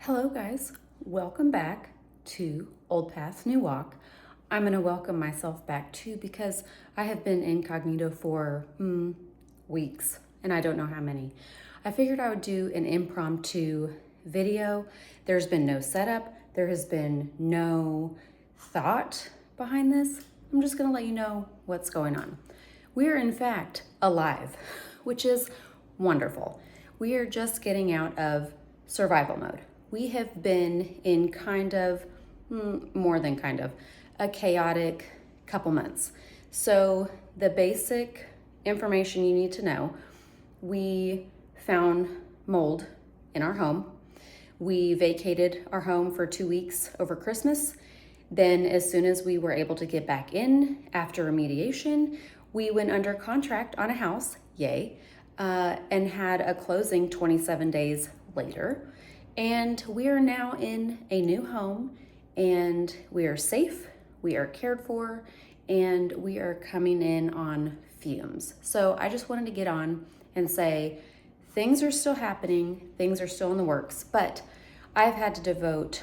Hello guys, welcome back to Old Path New Walk. I'm going to welcome myself back too because I have been incognito for weeks and I don't know how many. I figured I would do an impromptu video. There's been no setup, there has been no thought behind this. I'm just going to let you know what's going on. We are in fact alive, which is wonderful. We are just getting out of survival mode. We have been in more than a chaotic couple months. So the basic information you need to know, we found mold in our home. We vacated our home for 2 weeks over Christmas. Then as soon as we were able to get back in after remediation, we went under contract on a house, yay, and had a closing 27 days later. And we are now in a new home and we are safe, we are cared for, and we are coming in on fumes. So I just wanted to get on and say things are still happening, things are still in the works, but I've had to devote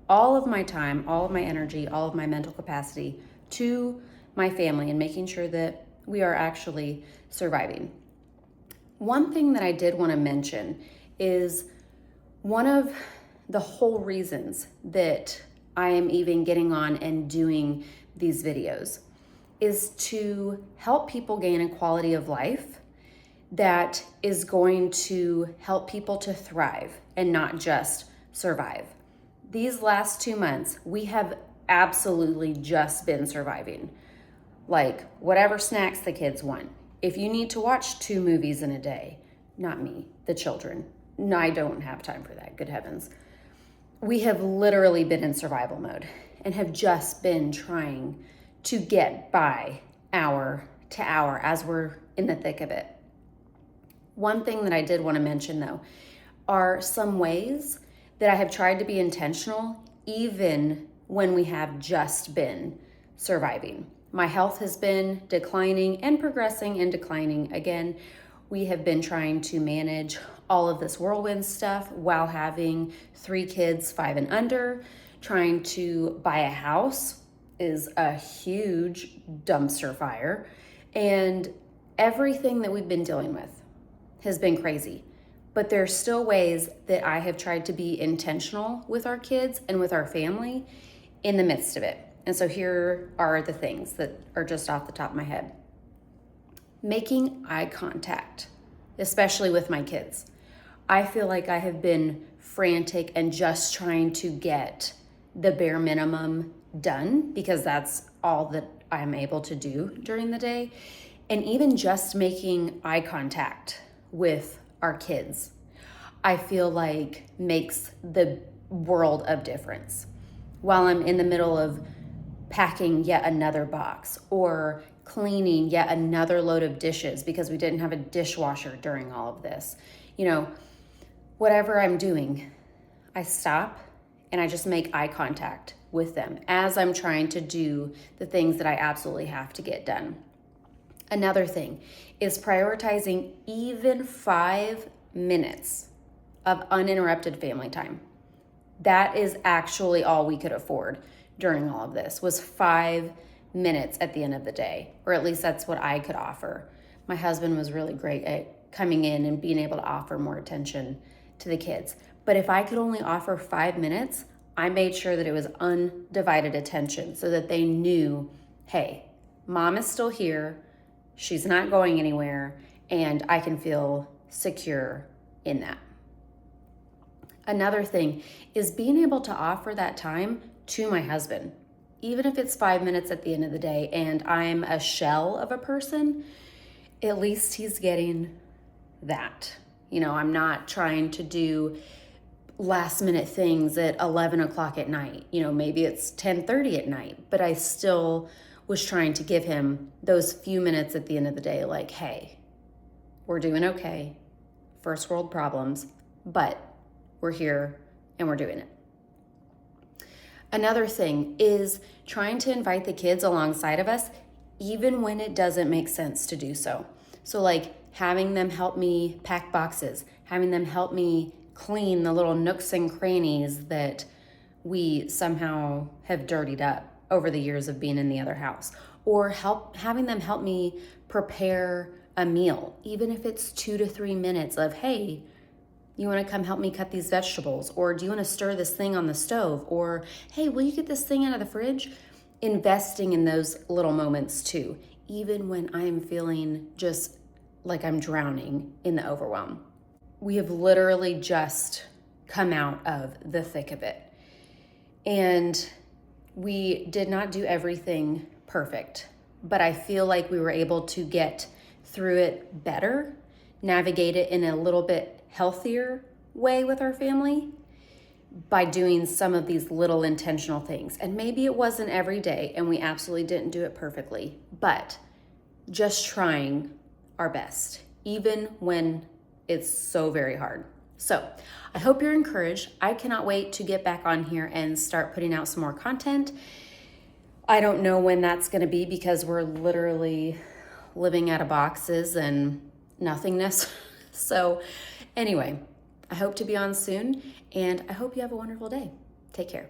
all of my time, all of my energy, all of my mental capacity to my family and making sure that we are actually surviving. One thing that I did want to mention is one of the whole reasons that I am even getting on and doing these videos is to help people gain a quality of life that is going to help people to thrive and not just survive. These last 2 months, we have absolutely just been surviving. Like whatever snacks the kids want. If you need to watch 2 movies in a day, not me, the children. No, I don't have time for that, good heavens. We have literally been in survival mode and have just been trying to get by hour to hour as we're in the thick of it. One thing that I did want to mention though are some ways that I have tried to be intentional even when we have just been surviving. My health has been declining and progressing and declining again. We have been trying to manage all of this whirlwind stuff while having 3 kids, 5 and under. Trying to buy a house is a huge dumpster fire. And everything that we've been dealing with has been crazy. But there's still ways that I have tried to be intentional with our kids and with our family in the midst of it. And so here are the things that are just off the top of my head. Making eye contact, especially with my kids. I feel like I have been frantic and just trying to get the bare minimum done because that's all that I'm able to do during the day. And even just making eye contact with our kids, I feel like makes the world of difference. While I'm in the middle of packing yet another box or cleaning yet another load of dishes because we didn't have a dishwasher during all of this. Whatever I'm doing, I stop and I just make eye contact with them as I'm trying to do the things that I absolutely have to get done. Another thing is prioritizing even 5 minutes of uninterrupted family time. That is actually all we could afford during all of this was 5 minutes at the end of the day, or at least that's what I could offer. My husband was really great at coming in and being able to offer more attention to the kids. But if I could only offer 5 minutes, I made sure that it was undivided attention so that they knew, hey, mom is still here, she's not going anywhere, and I can feel secure in that. Another thing is being able to offer that time to my husband. Even if it's 5 minutes at the end of the day and I'm a shell of a person, at least he's getting that. I'm not trying to do last minute things at 11 o'clock at night. Maybe it's 10:30 at night, but I still was trying to give him those few minutes at the end of the day, like, hey, we're doing okay, first world problems, but we're here and we're doing it. Another thing is trying to invite the kids alongside of us, even when it doesn't make sense to do so. So like having them help me pack boxes, having them help me clean the little nooks and crannies that we somehow have dirtied up over the years of being in the other house, or having them help me prepare a meal, even if it's 2 to 3 minutes of, hey, you want to come help me cut these vegetables, or do you want to stir this thing on the stove, or hey, will you get this thing out of the fridge? Investing in those little moments too, even when I am feeling just like I'm drowning in the overwhelm. We have literally just come out of the thick of it. And we did not do everything perfect, but I feel like we were able to get through it better, navigate it in a little bit healthier way with our family by doing some of these little intentional things. And maybe it wasn't every day and we absolutely didn't do it perfectly, but just trying our best, even when it's so very hard. So I hope you're encouraged. I cannot wait to get back on here and start putting out some more content. I don't know when that's going to be because we're literally living out of boxes and nothingness. So anyway, I hope to be on soon, and I hope you have a wonderful day. Take care.